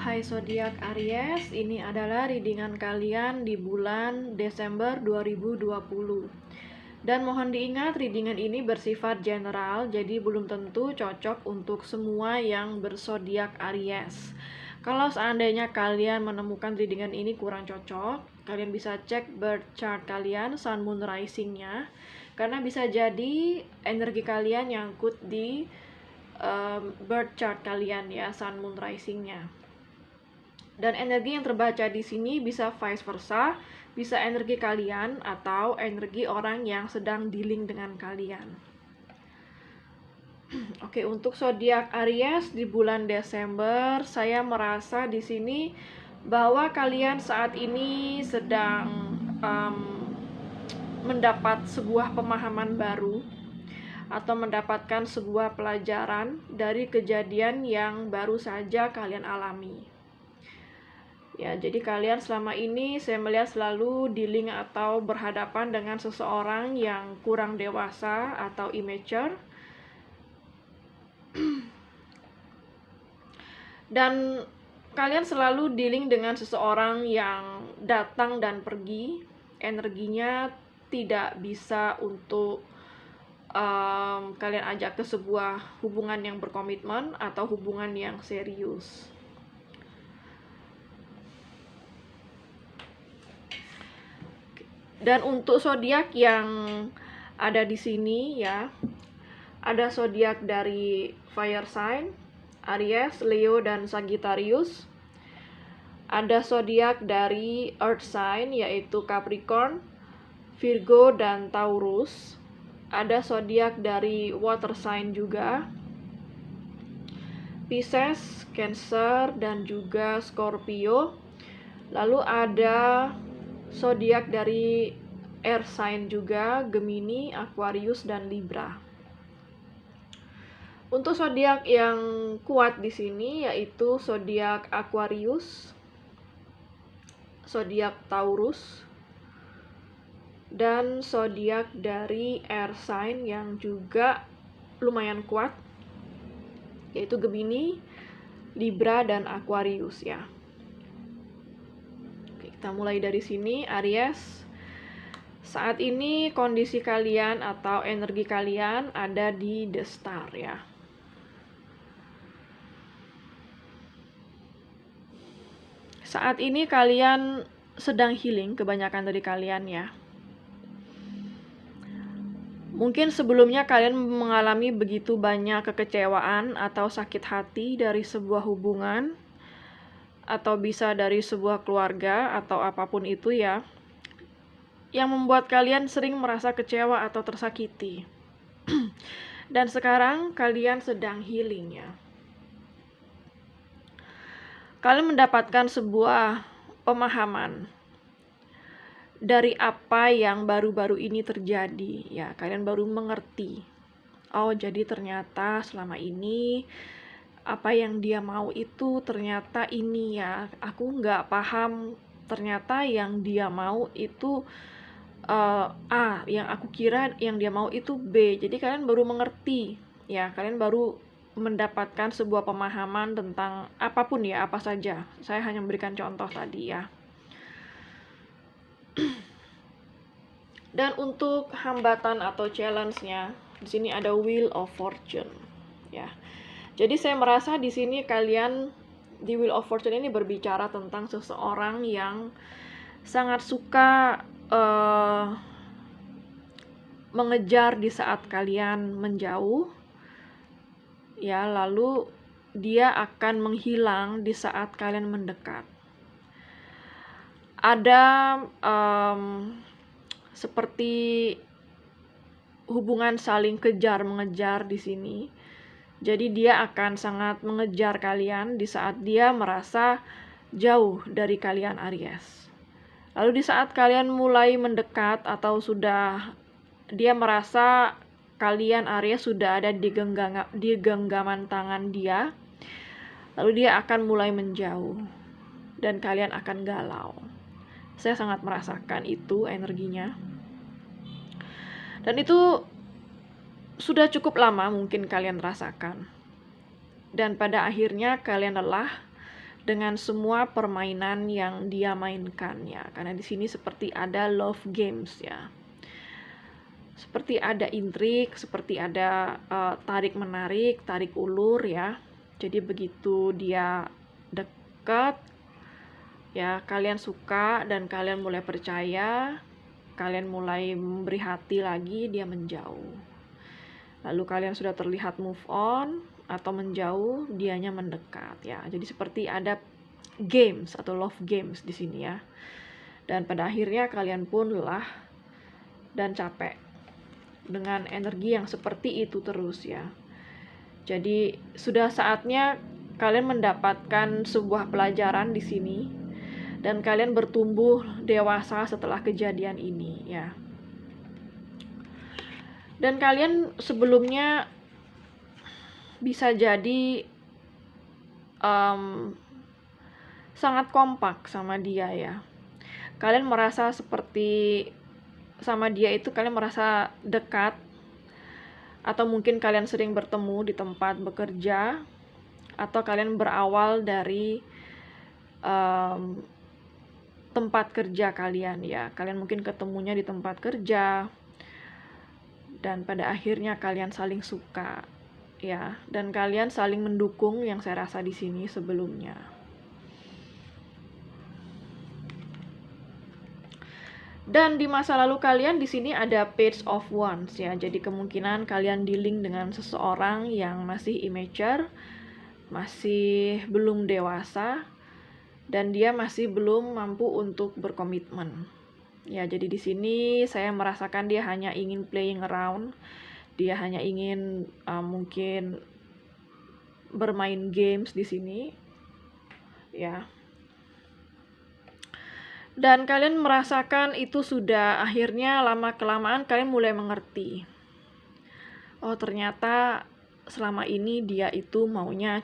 Hai zodiak Aries, ini adalah readingan kalian di bulan Desember 2020. Dan mohon diingat, readingan ini bersifat general, jadi belum tentu cocok untuk semua yang berzodiak Aries. Kalau seandainya kalian menemukan readingan ini kurang cocok, kalian bisa cek birth chart kalian, sun, moon, rising-nya. Karena bisa jadi energi kalian nyangkut di birth chart kalian ya, sun, moon, rising-nya. Dan energi yang terbaca di sini bisa vice versa, bisa energi kalian atau energi orang yang sedang dealing dengan kalian. Oke, untuk zodiak Aries di bulan Desember, saya merasa di sini bahwa kalian saat ini sedang mendapat sebuah pemahaman baru atau mendapatkan sebuah pelajaran dari kejadian yang baru saja kalian alami. Ya, jadi kalian selama ini saya melihat selalu dealing atau berhadapan dengan seseorang yang kurang dewasa atau immature. Dan kalian selalu dealing dengan seseorang yang datang dan pergi. Energinya tidak bisa untuk kalian ajak ke sebuah hubungan yang berkomitmen atau hubungan yang serius. Dan untuk zodiak yang ada di sini ya, ada zodiak dari fire sign, Aries, Leo, dan Sagittarius. Ada zodiak dari earth sign yaitu Capricorn, Virgo, dan Taurus. Ada zodiak dari water sign juga, Pisces, Cancer, dan juga Scorpio. Lalu ada zodiak dari air sign juga, Gemini, Aquarius, dan Libra. Untuk zodiak yang kuat di sini yaitu zodiak Aquarius, zodiak Taurus, dan zodiak dari air sign yang juga lumayan kuat yaitu Gemini, Libra, dan Aquarius ya. Oke, kita mulai dari sini. Aries, saat ini kondisi kalian atau energi kalian ada di the star ya. Saat ini kalian sedang healing, kebanyakan dari kalian ya. Mungkin sebelumnya kalian mengalami begitu banyak kekecewaan atau sakit hati dari sebuah hubungan, atau bisa dari sebuah keluarga atau apapun itu ya, yang membuat kalian sering merasa kecewa atau tersakiti. Dan sekarang kalian sedang healing ya. Kalian mendapatkan sebuah pemahaman dari apa yang baru-baru ini terjadi ya. Kalian baru mengerti, oh jadi ternyata selama ini apa yang dia mau itu ternyata ini ya, aku nggak paham, ternyata yang dia mau itu A, yang aku kira yang dia mau itu B. Jadi kalian baru mengerti ya, kalian baru mendapatkan sebuah pemahaman tentang apapun ya, apa saja. Saya hanya memberikan contoh tadi ya. Dan untuk hambatan atau challenge-nya, di sini ada Wheel of Fortune ya. Jadi saya merasa di sini kalian di Wheel of Fortune ini berbicara tentang seseorang yang sangat suka mengejar di saat kalian menjauh ya, lalu dia akan menghilang di saat kalian mendekat. Ada seperti hubungan saling kejar mengejar di sini. Jadi dia akan sangat mengejar kalian di saat dia merasa jauh dari kalian Aries. Lalu di saat kalian mulai mendekat atau sudah dia merasa kalian Aries sudah ada di genggaman tangan dia, lalu dia akan mulai menjauh dan kalian akan galau. Saya sangat merasakan itu energinya. Dan itu sudah cukup lama mungkin kalian rasakan. Dan pada akhirnya kalian lelah dengan semua permainan yang dia mainkan ya. Karena di sini seperti ada love games ya. Seperti ada intrik, seperti ada tarik menarik, tarik ulur ya. Jadi begitu dia dekat ya, kalian suka dan kalian mulai percaya, kalian mulai memberi hati lagi, dia menjauh. Lalu kalian sudah terlihat move on atau menjauh, dianya mendekat ya. Jadi seperti ada games atau love games di sini ya. Dan pada akhirnya kalian pun lelah dan capek dengan energi yang seperti itu terus ya. Jadi sudah saatnya kalian mendapatkan sebuah pelajaran di sini dan kalian bertumbuh dewasa setelah kejadian ini ya. Dan kalian sebelumnya bisa jadi sangat kompak sama dia ya. Kalian merasa seperti sama dia itu kalian merasa dekat, atau mungkin kalian sering bertemu di tempat bekerja, atau kalian berawal dari tempat kerja kalian ya. Kalian mungkin ketemunya di tempat kerja dan pada akhirnya kalian saling suka ya, dan kalian saling mendukung yang saya rasa di sini sebelumnya. Dan di masa lalu kalian di sini ada Page of Wands ya. Jadi kemungkinan kalian dealing dengan seseorang yang masih immature, masih belum dewasa, dan dia masih belum mampu untuk berkomitmen. Ya, jadi di sini saya merasakan dia hanya ingin playing around. Dia hanya ingin mungkin bermain games di sini. Ya. Dan kalian merasakan itu sudah akhirnya lama-kelamaan kalian mulai mengerti. Oh, ternyata selama ini dia itu maunya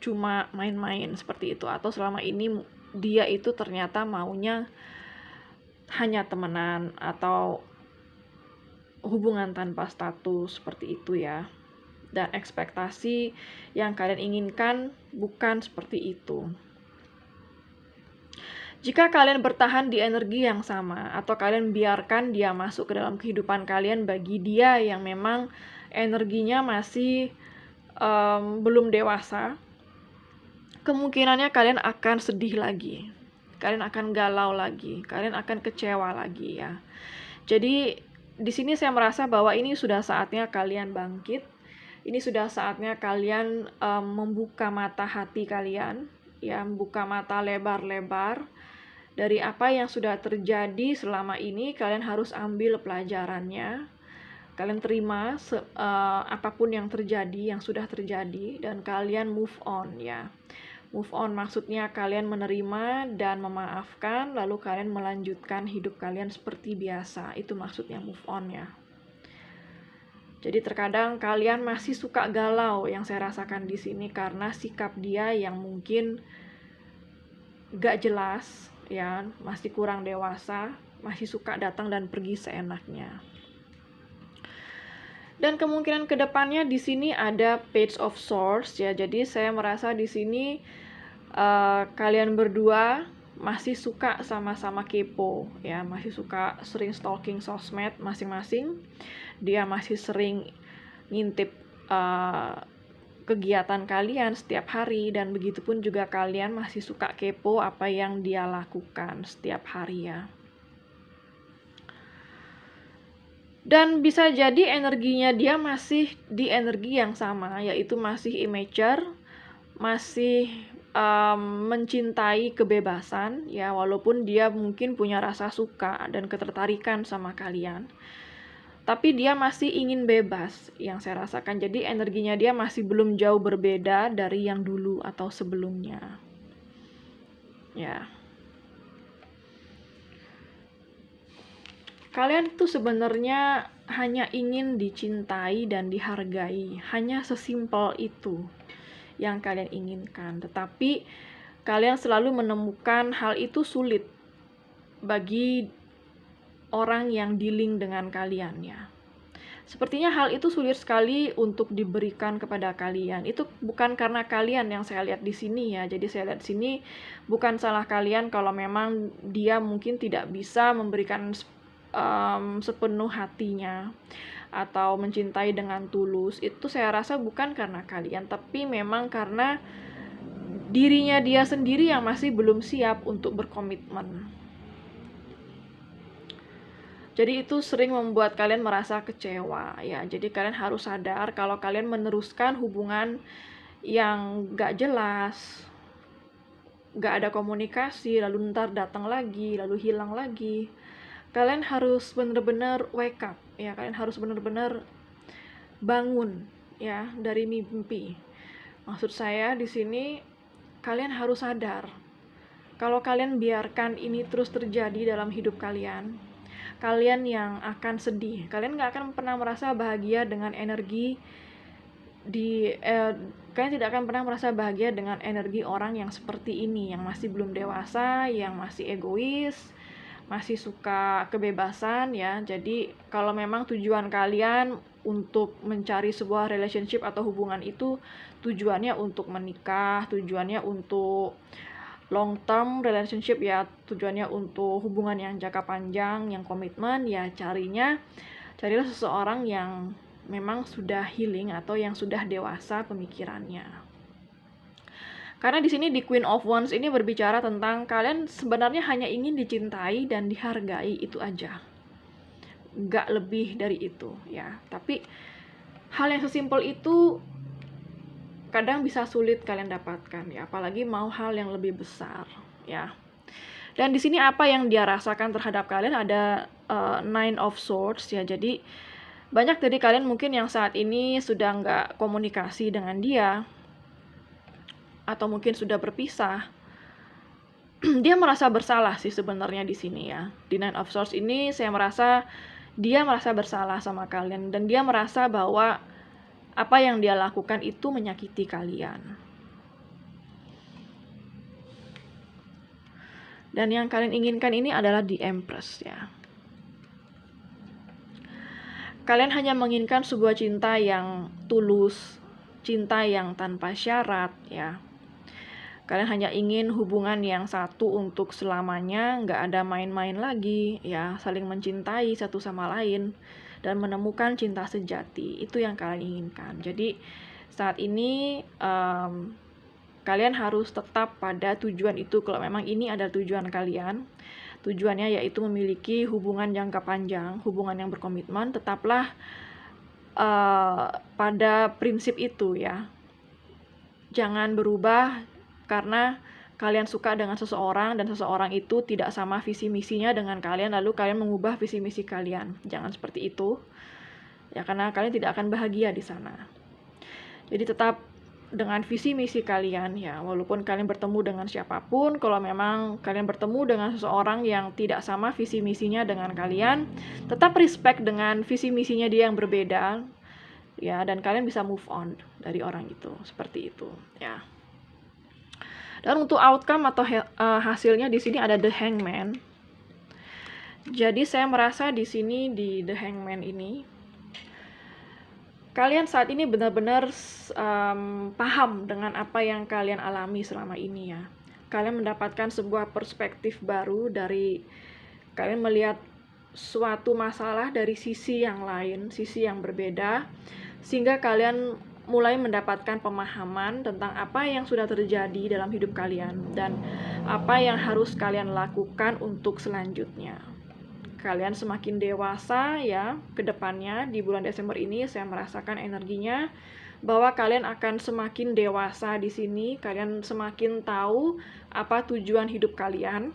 cuma main-main seperti itu, atau selama ini dia itu ternyata maunya hanya temenan atau hubungan tanpa status seperti itu ya. Dan ekspektasi yang kalian inginkan bukan seperti itu. Jika kalian bertahan di energi yang sama, atau kalian biarkan dia masuk ke dalam kehidupan kalian bagi dia yang memang energinya masih belum dewasa, kemungkinannya kalian akan sedih lagi, kalian akan galau lagi, kalian akan kecewa lagi ya. Jadi di sini saya merasa bahwa ini sudah saatnya kalian bangkit, ini sudah saatnya kalian membuka mata hati kalian, ya, membuka mata lebar-lebar. Dari apa yang sudah terjadi selama ini, kalian harus ambil pelajarannya. Kalian terima apapun yang terjadi, yang sudah terjadi, dan kalian move on ya. Move on maksudnya kalian menerima dan memaafkan, lalu kalian melanjutkan hidup kalian seperti biasa. Itu maksudnya move on ya. Jadi terkadang kalian masih suka galau yang saya rasakan di sini karena sikap dia yang mungkin gak jelas ya, masih kurang dewasa, masih suka datang dan pergi seenaknya. Dan kemungkinan kedepannya di sini ada Page of Swords ya. Jadi saya merasa di sini kalian berdua masih suka sama-sama kepo ya, masih suka sering stalking sosmed masing-masing. Dia masih sering ngintip kegiatan kalian setiap hari, dan begitupun juga kalian masih suka kepo apa yang dia lakukan setiap hari ya. Dan bisa jadi energinya dia masih di energi yang sama, yaitu masih immature, masih mencintai kebebasan ya, walaupun dia mungkin punya rasa suka dan ketertarikan sama kalian, tapi dia masih ingin bebas yang saya rasakan. Jadi energinya dia masih belum jauh berbeda dari yang dulu atau sebelumnya ya. Kalian tuh sebenarnya hanya ingin dicintai dan dihargai, hanya sesimpel itu yang kalian inginkan. Tetapi kalian selalu menemukan hal itu sulit bagi orang yang dealing dengan kalian ya. Sepertinya hal itu sulit sekali untuk diberikan kepada kalian. Itu bukan karena kalian yang saya lihat di sini ya. Jadi saya lihat sini bukan salah kalian kalau memang dia mungkin tidak bisa memberikan sepenuh hatinya atau mencintai dengan tulus. Itu saya rasa bukan karena kalian, tapi memang karena dirinya dia sendiri yang masih belum siap untuk berkomitmen. Jadi itu sering membuat kalian merasa kecewa ya. Jadi kalian harus sadar kalau kalian meneruskan hubungan yang gak jelas, gak ada komunikasi, lalu ntar datang lagi, lalu hilang lagi. Kalian harus benar-benar wake up ya. Kalian harus benar-benar bangun ya dari mimpi. Maksud saya di sini kalian harus sadar kalau kalian biarkan ini terus terjadi dalam hidup kalian, kalian yang akan sedih. Kalian gak akan pernah merasa bahagia dengan energi kalian tidak akan pernah merasa bahagia dengan energi orang yang seperti ini, yang masih belum dewasa, yang masih egois, masih suka kebebasan ya. Jadi kalau memang tujuan kalian untuk mencari sebuah relationship atau hubungan itu tujuannya untuk menikah, tujuannya untuk long term relationship ya, tujuannya untuk hubungan yang jangka panjang, yang komitmen ya, carilah seseorang yang memang sudah healing atau yang sudah dewasa pemikirannya. Karena di sini di Queen of Wands ini berbicara tentang kalian sebenarnya hanya ingin dicintai dan dihargai, itu aja. Gak lebih dari itu ya. Tapi hal yang sesimpel itu kadang bisa sulit kalian dapatkan ya, apalagi mau hal yang lebih besar ya. Dan di sini apa yang dia rasakan terhadap kalian ada Nine of Swords ya. Jadi banyak dari kalian mungkin yang saat ini sudah nggak komunikasi dengan dia atau mungkin sudah berpisah. Dia merasa bersalah sih sebenarnya di sini ya. Di Nine of Swords ini saya merasa dia merasa bersalah sama kalian dan dia merasa bahwa apa yang dia lakukan itu menyakiti kalian. Dan yang kalian inginkan ini adalah the Empress ya. Kalian hanya menginginkan sebuah cinta yang tulus, cinta yang tanpa syarat ya. Kalian hanya ingin hubungan yang satu untuk selamanya, nggak ada main-main lagi ya, saling mencintai satu sama lain dan menemukan cinta sejati. Itu yang kalian inginkan. Jadi saat ini kalian harus tetap pada tujuan itu. Kalau memang ini adalah tujuan kalian, tujuannya yaitu memiliki hubungan jangka panjang, hubungan yang berkomitmen, tetaplah pada prinsip itu ya. Jangan berubah karena kalian suka dengan seseorang dan seseorang itu tidak sama visi misinya dengan kalian, lalu kalian mengubah visi misi kalian. Jangan seperti itu ya, karena kalian tidak akan bahagia di sana. Jadi tetap dengan visi misi kalian ya, walaupun kalian bertemu dengan siapapun. Kalau memang kalian bertemu dengan seseorang yang tidak sama visi misinya dengan kalian, tetap respect dengan visi misinya dia yang berbeda ya, dan kalian bisa move on dari orang itu, seperti itu ya. Dan untuk outcome atau hasilnya di sini ada The Hangman. Jadi saya merasa di sini di The Hangman ini kalian saat ini benar-benar paham dengan apa yang kalian alami selama ini ya. Kalian mendapatkan sebuah perspektif baru dari kalian melihat suatu masalah dari sisi yang lain, sisi yang berbeda, sehingga kalian mulai mendapatkan pemahaman tentang apa yang sudah terjadi dalam hidup kalian dan apa yang harus kalian lakukan untuk selanjutnya. Kalian semakin dewasa ya ke depannya. Di bulan Desember ini saya merasakan energinya bahwa kalian akan semakin dewasa di sini. Kalian semakin tahu apa tujuan hidup kalian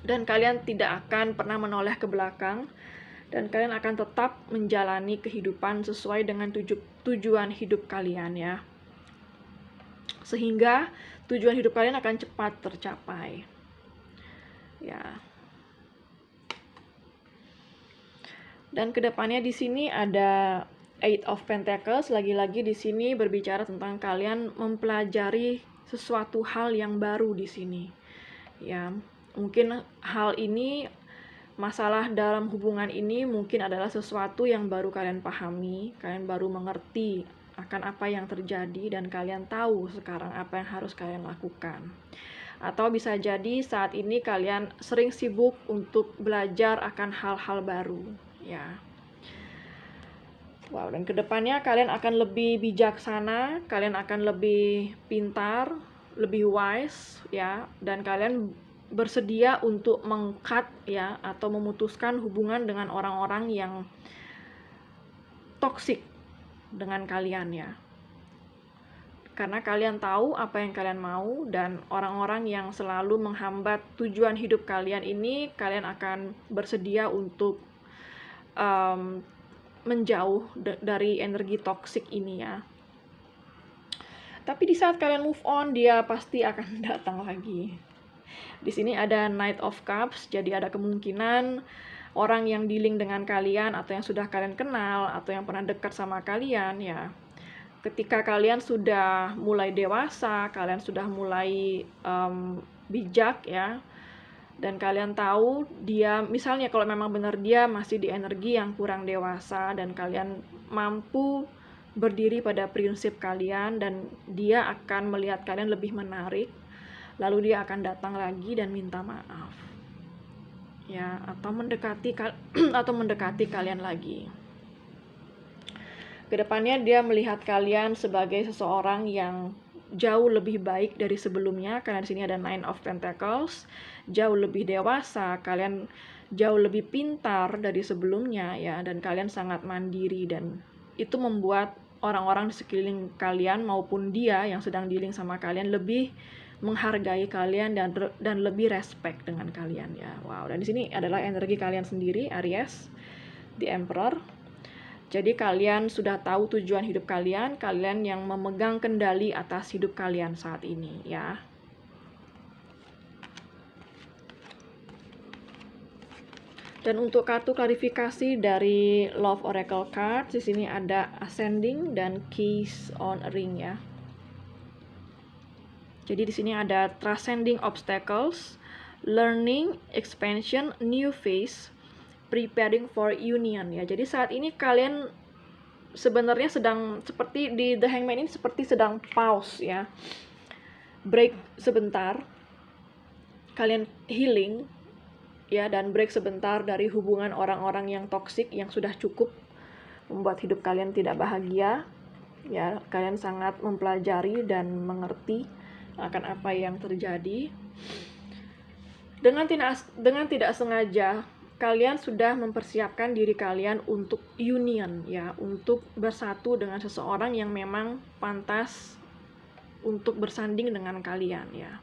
dan kalian tidak akan pernah menoleh ke belakang. Dan kalian akan tetap menjalani kehidupan sesuai dengan tujuan hidup kalian ya. Sehingga tujuan hidup kalian akan cepat tercapai. Ya. Dan kedepannya di sini ada Eight of Pentacles. Lagi-lagi di sini berbicara tentang kalian mempelajari sesuatu hal yang baru di sini. Ya, mungkin hal ini masalah dalam hubungan ini mungkin adalah sesuatu yang baru kalian pahami, kalian baru mengerti akan apa yang terjadi dan kalian tahu sekarang apa yang harus kalian lakukan. Atau bisa jadi saat ini kalian sering sibuk untuk belajar akan hal-hal baru, ya. Wow, dan kedepannya kalian akan lebih bijaksana, kalian akan lebih pintar, lebih wise, ya, dan kalian bersedia untuk meng-cut, ya, atau memutuskan hubungan dengan orang-orang yang toksik dengan kalian, ya. Karena kalian tahu apa yang kalian mau, dan orang-orang yang selalu menghambat tujuan hidup kalian ini, kalian akan bersedia untuk menjauh dari energi toksik ini, ya. Tapi di saat kalian move on, dia pasti akan datang lagi. Di sini ada Knight of Cups, jadi ada kemungkinan orang yang dealing dengan kalian atau yang sudah kalian kenal atau yang pernah dekat sama kalian, ya. Ketika kalian sudah mulai dewasa, kalian sudah mulai bijak, ya. Dan kalian tahu dia, misalnya kalau memang benar dia masih di energi yang kurang dewasa dan kalian mampu berdiri pada prinsip kalian dan dia akan melihat kalian lebih menarik, lalu dia akan datang lagi dan minta maaf, ya, atau mendekati kalian lagi. Kedepannya dia melihat kalian sebagai seseorang yang jauh lebih baik dari sebelumnya, karena di sini ada Nine of Pentacles, jauh lebih dewasa, kalian jauh lebih pintar dari sebelumnya, ya, dan kalian sangat mandiri, dan itu membuat orang-orang di sekeliling kalian maupun dia yang sedang dealing sama kalian lebih menghargai kalian dan lebih respect dengan kalian, ya. Wow, dan di sini adalah energi kalian sendiri, Aries, The Emperor. Jadi kalian sudah tahu tujuan hidup kalian, kalian yang memegang kendali atas hidup kalian saat ini, ya. Dan untuk kartu klarifikasi dari Love Oracle Cards, di sini ada Ascending dan Keys on a Ring, ya. Jadi di sini ada Transcending Obstacles, Learning, Expansion, New Phase, Preparing for Union, ya. Jadi saat ini kalian sebenarnya sedang seperti di The Hangman ini seperti sedang pause, ya. Break sebentar. Kalian healing, ya, dan break sebentar dari hubungan orang-orang yang toksik yang sudah cukup membuat hidup kalian tidak bahagia, ya. Kalian sangat mempelajari dan mengerti akan apa yang terjadi. Dengan tidak sengaja kalian sudah mempersiapkan diri kalian untuk union, ya, untuk bersatu dengan seseorang yang memang pantas untuk bersanding dengan kalian, ya.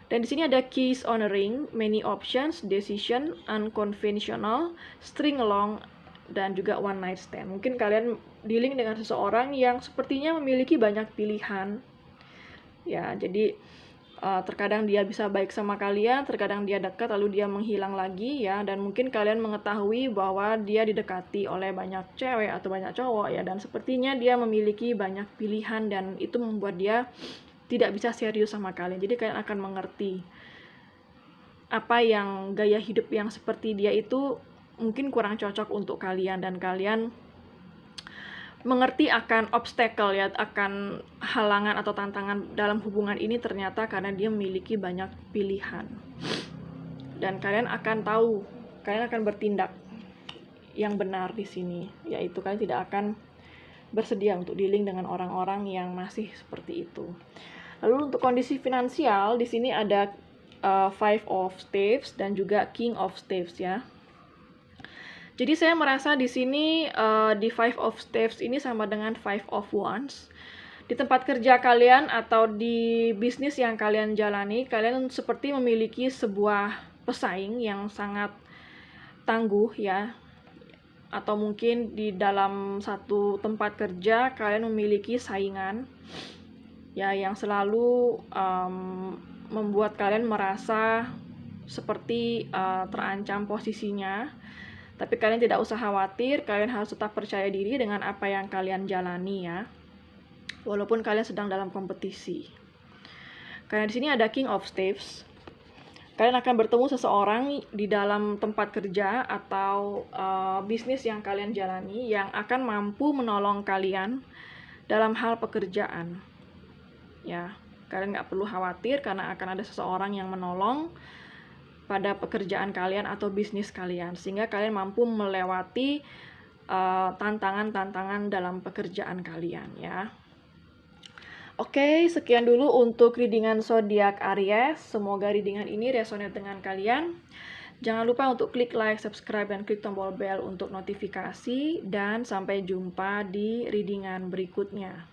Dan di sini ada Keys on a Ring, Many Options, Decision, Unconventional, String Along, dan juga One Night Stand. Mungkin kalian dealing dengan seseorang yang sepertinya memiliki banyak pilihan, ya. Jadi terkadang dia bisa baik sama kalian, terkadang dia dekat lalu dia menghilang lagi, ya. Dan mungkin kalian mengetahui bahwa dia didekati oleh banyak cewek atau banyak cowok, ya. Dan sepertinya dia memiliki banyak pilihan dan itu membuat dia tidak bisa serius sama kalian. Jadi kalian akan mengerti apa yang gaya hidup yang seperti dia itu mungkin kurang cocok untuk kalian, dan kalian mengerti akan obstacle, ya, akan halangan atau tantangan dalam hubungan ini ternyata karena dia memiliki banyak pilihan. Dan kalian akan tahu, kalian akan bertindak yang benar di sini, yaitu kalian tidak akan bersedia untuk dealing dengan orang-orang yang masih seperti itu. Lalu untuk kondisi finansial, di sini ada Five of Staves dan juga King of Staves, ya. Jadi saya merasa di sini di Five of Staves ini sama dengan Five of Wands. Di tempat kerja kalian atau di bisnis yang kalian jalani, kalian seperti memiliki sebuah pesaing yang sangat tangguh, ya. Atau mungkin di dalam satu tempat kerja kalian memiliki saingan, ya, yang selalu membuat kalian merasa seperti terancam posisinya. Tapi kalian tidak usah khawatir, kalian harus tetap percaya diri dengan apa yang kalian jalani, ya. Walaupun kalian sedang dalam kompetisi. Karena di sini ada King of Staves. Kalian akan bertemu seseorang di dalam tempat kerja atau bisnis yang kalian jalani yang akan mampu menolong kalian dalam hal pekerjaan. Ya, kalian nggak perlu khawatir karena akan ada seseorang yang menolong pada pekerjaan kalian atau bisnis kalian, sehingga kalian mampu melewati tantangan-tantangan dalam pekerjaan kalian ya. Oke, sekian dulu untuk readingan zodiak Aries. Semoga readingan ini resonate dengan kalian. Jangan lupa untuk klik like, subscribe, dan klik tombol bell untuk notifikasi. Dan sampai jumpa di readingan berikutnya.